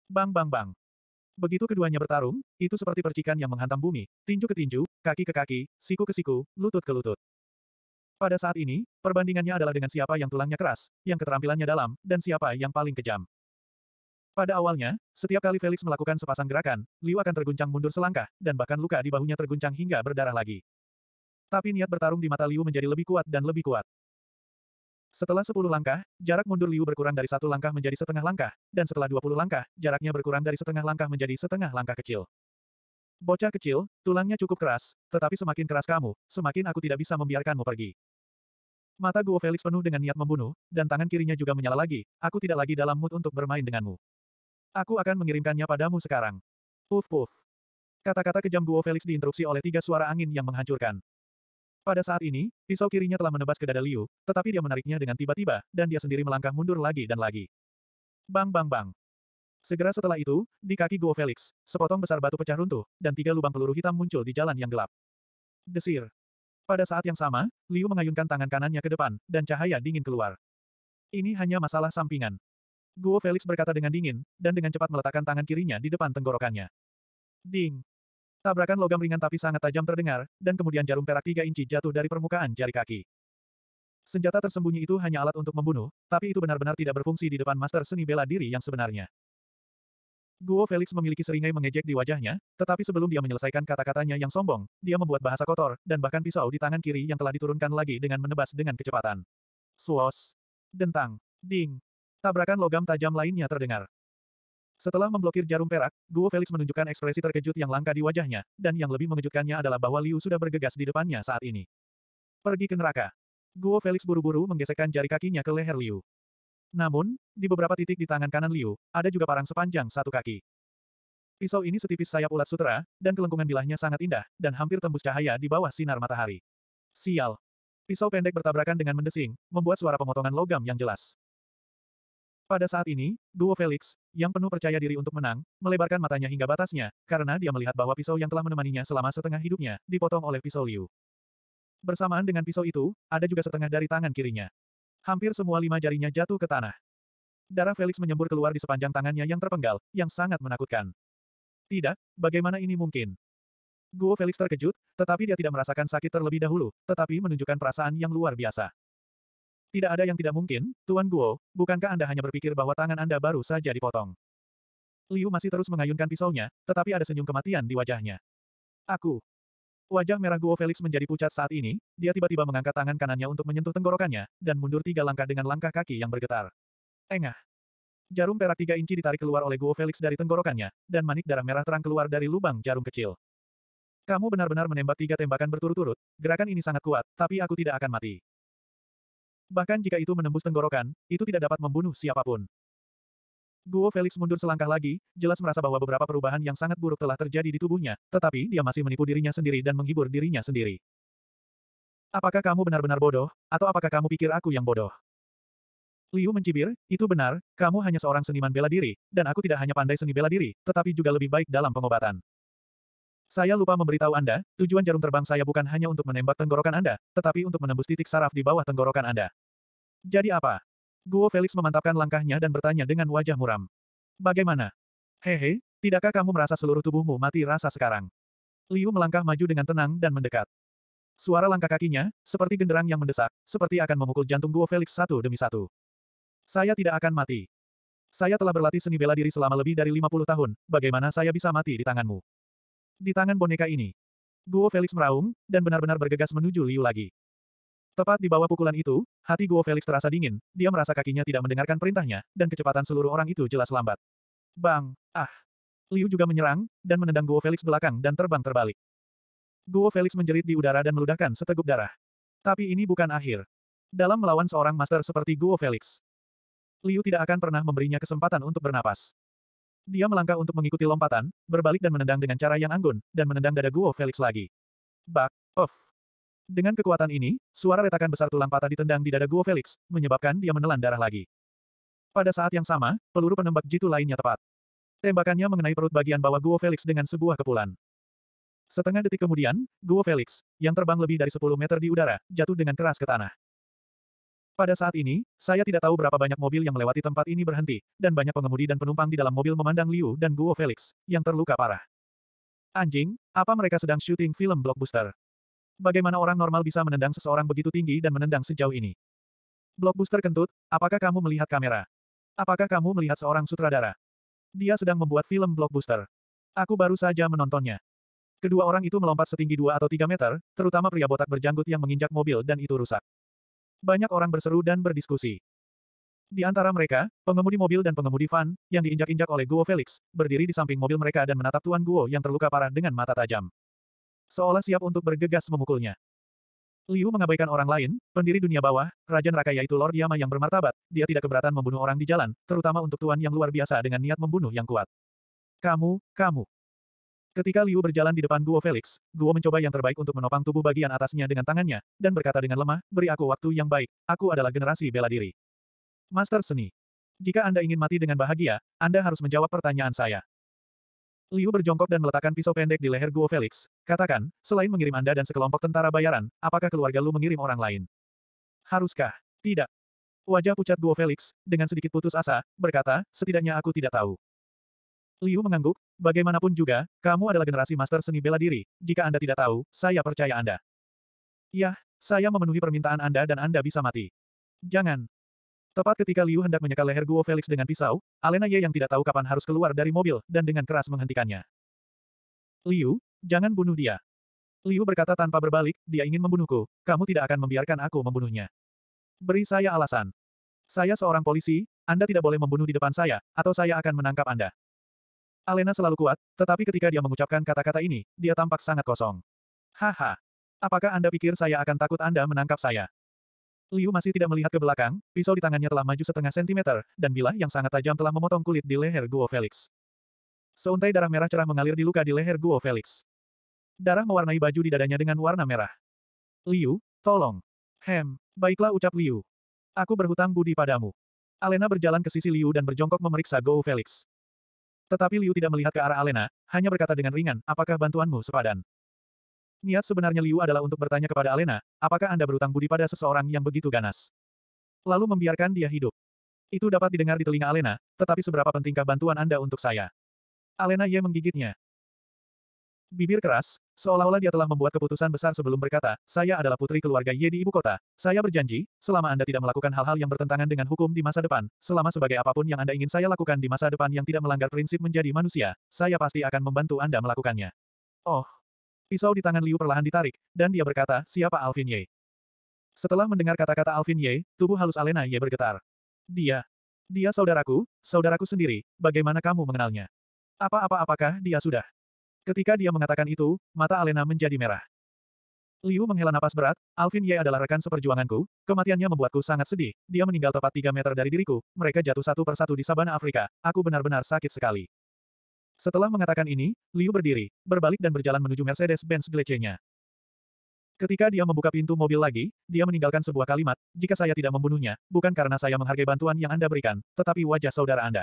Bang bang bang. Begitu keduanya bertarung, itu seperti percikan yang menghantam bumi, tinju ke tinju, kaki ke kaki, siku ke siku, lutut ke lutut. Pada saat ini, perbandingannya adalah dengan siapa yang tulangnya keras, yang keterampilannya dalam, dan siapa yang paling kejam. Pada awalnya, setiap kali Felix melakukan sepasang gerakan, Liu akan terguncang mundur selangkah, dan bahkan luka di bahunya terguncang hingga berdarah lagi. Tapi niat bertarung di mata Liu menjadi lebih kuat dan lebih kuat. Setelah 10 langkah, jarak mundur Liu berkurang dari 1 langkah menjadi setengah langkah, dan setelah 20 langkah, jaraknya berkurang dari setengah langkah menjadi setengah langkah kecil. Bocah kecil, tulangnya cukup keras, tetapi semakin keras kamu, semakin aku tidak bisa membiarkanmu pergi. Mata Guo Felix penuh dengan niat membunuh, dan tangan kirinya juga menyala lagi, aku tidak lagi dalam mood untuk bermain denganmu. Aku akan mengirimkannya padamu sekarang. Puf puf. Kata-kata kejam Guo Felix diinterupsi oleh 3 suara angin yang menghancurkan. Pada saat ini, pisau kirinya telah menebas ke dada Liu, tetapi dia menariknya dengan tiba-tiba, dan dia sendiri melangkah mundur lagi dan lagi. Bang bang bang. Segera setelah itu, di kaki Guo Felix, sepotong besar batu pecah runtuh, dan 3 lubang peluru hitam muncul di jalan yang gelap. Desir. Pada saat yang sama, Liu mengayunkan tangan kanannya ke depan, dan cahaya dingin keluar. Ini hanya masalah sampingan. Guo Felix berkata dengan dingin, dan dengan cepat meletakkan tangan kirinya di depan tenggorokannya. Ding. Tabrakan logam ringan tapi sangat tajam terdengar, dan kemudian jarum perak 3 inci jatuh dari permukaan jari kaki. Senjata tersembunyi itu hanya alat untuk membunuh, tapi itu benar-benar tidak berfungsi di depan master seni bela diri yang sebenarnya. Guo Felix memiliki seringai mengejek di wajahnya, tetapi sebelum dia menyelesaikan kata-katanya yang sombong, dia membuat bahasa kotor, dan bahkan pisau di tangan kiri yang telah diturunkan lagi dengan menebas dengan kecepatan. Swos. Dentang. Ding. Tabrakan logam tajam lainnya terdengar. Setelah memblokir jarum perak, Guo Felix menunjukkan ekspresi terkejut yang langka di wajahnya, dan yang lebih mengejutkannya adalah bahwa Liu sudah bergegas di depannya saat ini. Pergi ke neraka. Guo Felix buru-buru menggesekkan jari kakinya ke leher Liu. Namun, di beberapa titik di tangan kanan Liu, ada juga parang sepanjang 1 kaki. Pisau ini setipis sayap ulat sutera, dan kelengkungan bilahnya sangat indah, dan hampir tembus cahaya di bawah sinar matahari. Sial. Pisau pendek bertabrakan dengan mendesing, membuat suara pemotongan logam yang jelas. Pada saat ini, Guo Felix, yang penuh percaya diri untuk menang, melebarkan matanya hingga batasnya, karena dia melihat bahwa pisau yang telah menemaninya selama setengah hidupnya, dipotong oleh pisau Liu. Bersamaan dengan pisau itu, ada juga setengah dari tangan kirinya. Hampir semua 5 jarinya jatuh ke tanah. Darah Felix menyembur keluar di sepanjang tangannya yang terpenggal, yang sangat menakutkan. Tidak, bagaimana ini mungkin? Guo Felix terkejut, tetapi dia tidak merasakan sakit terlebih dahulu, tetapi menunjukkan perasaan yang luar biasa. Tidak ada yang tidak mungkin, Tuan Guo, bukankah Anda hanya berpikir bahwa tangan Anda baru saja dipotong? Liu masih terus mengayunkan pisaunya, tetapi ada senyum kematian di wajahnya. Aku. Wajah merah Guo Felix menjadi pucat saat ini, dia tiba-tiba mengangkat tangan kanannya untuk menyentuh tenggorokannya, dan mundur 3 langkah dengan langkah kaki yang bergetar. Engah. Jarum perak 3 inci ditarik keluar oleh Guo Felix dari tenggorokannya, dan manik darah merah terang keluar dari lubang jarum kecil. Kamu benar-benar menembak 3 tembakan berturut-turut, gerakan ini sangat kuat, tapi aku tidak akan mati. Bahkan jika itu menembus tenggorokan, itu tidak dapat membunuh siapapun. Guo Felix mundur selangkah lagi, jelas merasa bahwa beberapa perubahan yang sangat buruk telah terjadi di tubuhnya, tetapi dia masih menipu dirinya sendiri dan menghibur dirinya sendiri. Apakah kamu benar-benar bodoh, atau apakah kamu pikir aku yang bodoh? Liu mencibir, itu benar, kamu hanya seorang seniman bela diri, dan aku tidak hanya pandai seni bela diri, tetapi juga lebih baik dalam pengobatan. Saya lupa memberitahu Anda, tujuan jarum terbang saya bukan hanya untuk menembak tenggorokan Anda, tetapi untuk menembus titik saraf di bawah tenggorokan Anda. Jadi apa? Guo Felix memantapkan langkahnya dan bertanya dengan wajah muram. Bagaimana? Hehe, tidakkah kamu merasa seluruh tubuhmu mati rasa sekarang? Liu melangkah maju dengan tenang dan mendekat. Suara langkah kakinya, seperti genderang yang mendesak, seperti akan memukul jantung Guo Felix satu demi satu. Saya tidak akan mati. Saya telah berlatih seni bela diri selama lebih dari 50 tahun, bagaimana saya bisa mati di tanganmu? Di tangan boneka ini. Guo Felix meraung, dan benar-benar bergegas menuju Liu lagi. Tepat di bawah pukulan itu, hati Guo Felix terasa dingin, dia merasa kakinya tidak mendengarkan perintahnya, dan kecepatan seluruh orang itu jelas lambat. Bang! Ah! Liu juga menyerang, dan menendang Guo Felix belakang dan terbang terbalik. Guo Felix menjerit di udara dan meludahkan seteguk darah. Tapi ini bukan akhir. Dalam melawan seorang master seperti Guo Felix, Liu tidak akan pernah memberinya kesempatan untuk bernapas. Dia melangkah untuk mengikuti lompatan, berbalik dan menendang dengan cara yang anggun, dan menendang dada Guo Felix lagi. Bak! Off! Dengan kekuatan ini, suara retakan besar tulang patah ditendang di dada Guo Felix, menyebabkan dia menelan darah lagi. Pada saat yang sama, peluru penembak jitu lainnya tepat. Tembakannya mengenai perut bagian bawah Guo Felix dengan sebuah kepulan. Setengah detik kemudian, Guo Felix, yang terbang lebih dari 10 meter di udara, jatuh dengan keras ke tanah. Pada saat ini, saya tidak tahu berapa banyak mobil yang melewati tempat ini berhenti, dan banyak pengemudi dan penumpang di dalam mobil memandang Liu dan Guo Felix, yang terluka parah. Anjing, apa mereka sedang syuting film blockbuster? Bagaimana orang normal bisa menendang seseorang begitu tinggi dan menendang sejauh ini? Blockbuster kentut, apakah kamu melihat kamera? Apakah kamu melihat seorang sutradara? Dia sedang membuat film blockbuster. Aku baru saja menontonnya. Kedua orang itu melompat setinggi 2 atau 3 meter, terutama pria botak berjanggut yang menginjak mobil dan itu rusak. Banyak orang berseru dan berdiskusi. Di antara mereka, pengemudi mobil dan pengemudi van, yang diinjak-injak oleh Guo Felix, berdiri di samping mobil mereka dan menatap Tuan Guo yang terluka parah dengan mata tajam. Seolah siap untuk bergegas memukulnya. Liu mengabaikan orang lain, pendiri dunia bawah, Raja Neraka yaitu Lord Yama yang bermartabat, dia tidak keberatan membunuh orang di jalan, terutama untuk tuan yang luar biasa dengan niat membunuh yang kuat. Kamu. Ketika Liu berjalan di depan Guo Felix, Guo mencoba yang terbaik untuk menopang tubuh bagian atasnya dengan tangannya, dan berkata dengan lemah, beri aku waktu yang baik, aku adalah generasi bela diri. Master seni. Jika Anda ingin mati dengan bahagia, Anda harus menjawab pertanyaan saya. Liu berjongkok dan meletakkan pisau pendek di leher Guo Felix. Katakan, selain mengirim Anda dan sekelompok tentara bayaran, apakah keluarga Lu mengirim orang lain? Haruskah? Tidak. Wajah pucat Guo Felix, dengan sedikit putus asa, berkata, setidaknya aku tidak tahu. Liu mengangguk, bagaimanapun juga, kamu adalah generasi master seni bela diri. Jika Anda tidak tahu, saya percaya Anda. Yah, saya memenuhi permintaan Anda dan Anda bisa mati. Jangan. Tepat ketika Liu hendak menyekal leher Guo Felix dengan pisau, Alena Ye yang tidak tahu kapan harus keluar dari mobil, dan dengan keras menghentikannya. Liu, jangan bunuh dia. Liu berkata tanpa berbalik, dia ingin membunuhku, kamu tidak akan membiarkan aku membunuhnya. Beri saya alasan. Saya seorang polisi, Anda tidak boleh membunuh di depan saya, atau saya akan menangkap Anda. Alena selalu kuat, tetapi ketika dia mengucapkan kata-kata ini, dia tampak sangat kosong. Haha. Apakah Anda pikir saya akan takut Anda menangkap saya? Liu masih tidak melihat ke belakang, pisau di tangannya telah maju setengah sentimeter, dan bilah yang sangat tajam telah memotong kulit di leher Guo Felix. Seuntai darah merah cerah mengalir di luka di leher Guo Felix. Darah mewarnai baju di dadanya dengan warna merah. Liu, tolong. Baiklah ucap Liu. Aku berhutang budi padamu. Alena berjalan ke sisi Liu dan berjongkok memeriksa Guo Felix. Tetapi Liu tidak melihat ke arah Alena, hanya berkata dengan ringan, apakah bantuanmu sepadan? Niat sebenarnya Liu adalah untuk bertanya kepada Alena, apakah Anda berutang budi pada seseorang yang begitu ganas? Lalu membiarkan dia hidup. Itu dapat didengar di telinga Alena, tetapi seberapa pentingkah bantuan Anda untuk saya? Alena Ye menggigitnya. Bibir keras, seolah-olah dia telah membuat keputusan besar sebelum berkata, saya adalah putri keluarga Ye di ibu kota. Saya berjanji, selama Anda tidak melakukan hal-hal yang bertentangan dengan hukum di masa depan, selama sebagai apapun yang Anda ingin saya lakukan di masa depan yang tidak melanggar prinsip menjadi manusia, saya pasti akan membantu Anda melakukannya. Oh. Pisau di tangan Liu perlahan ditarik, dan dia berkata, siapa Alvin Ye? Setelah mendengar kata-kata Alvin Ye, tubuh halus Alena Ye bergetar. Dia saudaraku sendiri, bagaimana kamu mengenalnya? Apakah dia sudah? Ketika dia mengatakan itu, mata Alena menjadi merah. Liu menghela napas berat, Alvin Ye adalah rekan seperjuanganku, kematiannya membuatku sangat sedih, dia meninggal tepat 3 meter dari diriku, mereka jatuh satu persatu di sabana Afrika, aku benar-benar sakit sekali. Setelah mengatakan ini, Liu berdiri, berbalik dan berjalan menuju Mercedes-Benz Glece-nya. Ketika dia membuka pintu mobil lagi, dia meninggalkan sebuah kalimat, jika saya tidak membunuhnya, bukan karena saya menghargai bantuan yang Anda berikan, tetapi wajah saudara Anda.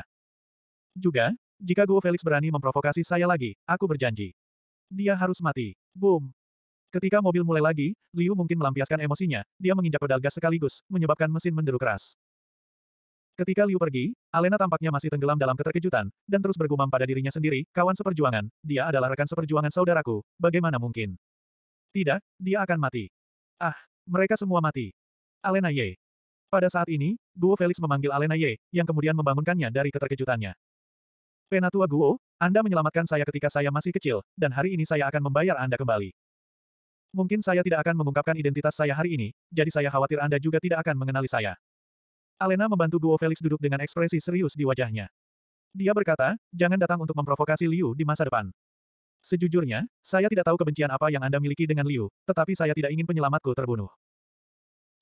Juga, jika Guo Felix berani memprovokasi saya lagi, aku berjanji. Dia harus mati. Boom. Ketika mobil mulai lagi, Liu mungkin melampiaskan emosinya, dia menginjak pedal gas sekaligus, menyebabkan mesin menderu keras. Ketika Liu pergi, Alena tampaknya masih tenggelam dalam keterkejutan, dan terus bergumam pada dirinya sendiri, kawan seperjuangan, dia adalah rekan seperjuangan saudaraku, bagaimana mungkin? Tidak, dia akan mati. Ah, mereka semua mati. Alena Ye. Pada saat ini, Guo Felix memanggil Alena Ye, yang kemudian membangunkannya dari keterkejutannya. Penatua Guo, Anda menyelamatkan saya ketika saya masih kecil, dan hari ini saya akan membayar Anda kembali. Mungkin saya tidak akan mengungkapkan identitas saya hari ini, jadi saya khawatir Anda juga tidak akan mengenali saya. Alena membantu Guo Felix duduk dengan ekspresi serius di wajahnya. Dia berkata, jangan datang untuk memprovokasi Liu di masa depan. Sejujurnya, saya tidak tahu kebencian apa yang Anda miliki dengan Liu, tetapi saya tidak ingin penyelamatku terbunuh.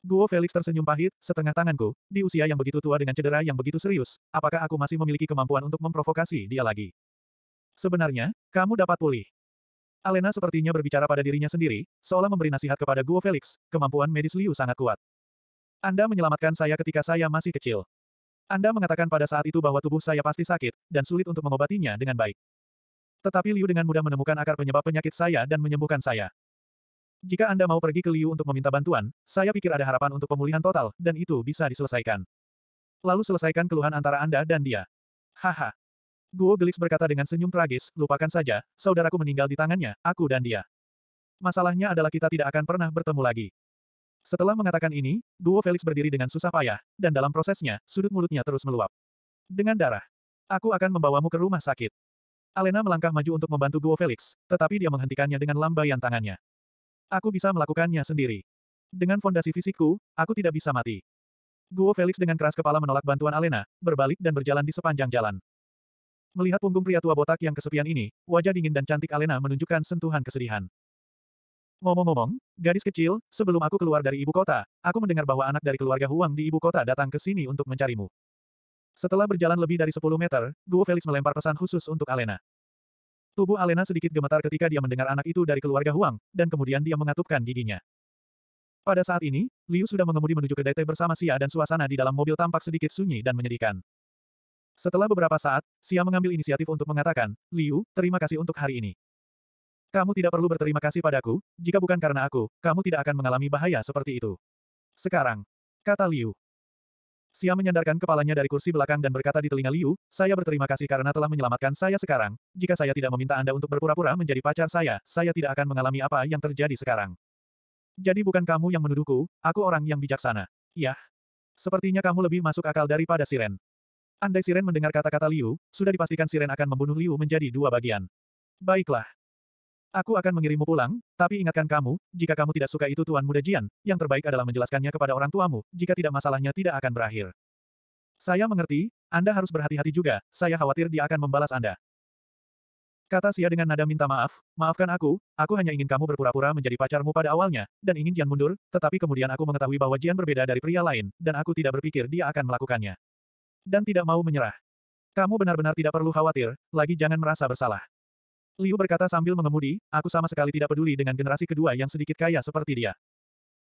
Guo Felix tersenyum pahit, setengah tanganku, di usia yang begitu tua dengan cedera yang begitu serius, apakah aku masih memiliki kemampuan untuk memprovokasi dia lagi? Sebenarnya, kamu dapat pulih. Alena sepertinya berbicara pada dirinya sendiri, seolah memberi nasihat kepada Guo Felix, kemampuan medis Liu sangat kuat. Anda menyelamatkan saya ketika saya masih kecil. Anda mengatakan pada saat itu bahwa tubuh saya pasti sakit, dan sulit untuk mengobatinya dengan baik. Tetapi Liu dengan mudah menemukan akar penyebab penyakit saya dan menyembuhkan saya. Jika Anda mau pergi ke Liu untuk meminta bantuan, saya pikir ada harapan untuk pemulihan total, dan itu bisa diselesaikan. Lalu selesaikan keluhan antara Anda dan dia. Haha. Guo Gelix berkata dengan senyum tragis, lupakan saja, saudaraku meninggal di tangannya, aku dan dia. Masalahnya adalah kita tidak akan pernah bertemu lagi. Setelah mengatakan ini, Guo Felix berdiri dengan susah payah, dan dalam prosesnya, sudut mulutnya terus meluap. Dengan darah. Aku akan membawamu ke rumah sakit. Alena melangkah maju untuk membantu Guo Felix, tetapi dia menghentikannya dengan lambaian tangannya. Aku bisa melakukannya sendiri. Dengan fondasi fisikku, aku tidak bisa mati. Guo Felix dengan keras kepala menolak bantuan Alena, berbalik dan berjalan di sepanjang jalan. Melihat punggung pria tua botak yang kesepian ini, wajah dingin dan cantik Alena menunjukkan sentuhan kesedihan. Ngomong-ngomong, gadis kecil, sebelum aku keluar dari ibu kota, aku mendengar bahwa anak dari keluarga Huang di ibu kota datang ke sini untuk mencarimu. Setelah berjalan lebih dari 10 meter, Guo Felix melempar pesan khusus untuk Alena. Tubuh Alena sedikit gemetar ketika dia mendengar anak itu dari keluarga Huang, dan kemudian dia mengatupkan giginya. Pada saat ini, Liu sudah mengemudi menuju ke Daite bersama Xia dan suasana di dalam mobil tampak sedikit sunyi dan menyedihkan. Setelah beberapa saat, Xia mengambil inisiatif untuk mengatakan, Liu, terima kasih untuk hari ini. Kamu tidak perlu berterima kasih padaku, jika bukan karena aku, kamu tidak akan mengalami bahaya seperti itu. Sekarang, kata Liu. Xia menyandarkan kepalanya dari kursi belakang dan berkata di telinga Liu, saya berterima kasih karena telah menyelamatkan saya sekarang, jika saya tidak meminta Anda untuk berpura-pura menjadi pacar saya tidak akan mengalami apa yang terjadi sekarang. Jadi bukan kamu yang menuduhku, aku orang yang bijaksana. Yah. Sepertinya kamu lebih masuk akal daripada Siren. Andai Siren mendengar kata-kata Liu, sudah dipastikan Siren akan membunuh Liu menjadi dua bagian. Baiklah. Aku akan mengirimmu pulang, tapi ingatkan kamu, jika kamu tidak suka itu Tuan Muda Jian, yang terbaik adalah menjelaskannya kepada orang tuamu, jika tidak masalahnya tidak akan berakhir. Saya mengerti, Anda harus berhati-hati juga, saya khawatir dia akan membalas Anda. Kata Xia dengan nada minta maaf, maafkan aku hanya ingin kamu berpura-pura menjadi pacarmu pada awalnya, dan ingin Jian mundur, tetapi kemudian aku mengetahui bahwa Jian berbeda dari pria lain, dan aku tidak berpikir dia akan melakukannya. Dan tidak mau menyerah. Kamu benar-benar tidak perlu khawatir, lagi jangan merasa bersalah. Liu berkata sambil mengemudi, aku sama sekali tidak peduli dengan generasi kedua yang sedikit kaya seperti dia.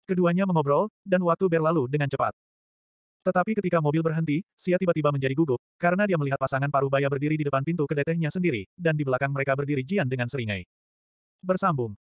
Keduanya mengobrol, dan waktu berlalu dengan cepat. Tetapi ketika mobil berhenti, Xia tiba-tiba menjadi gugup, karena dia melihat pasangan parubaya berdiri di depan pintu kedai tehnya sendiri, dan di belakang mereka berdiri Jian dengan seringai. Bersambung.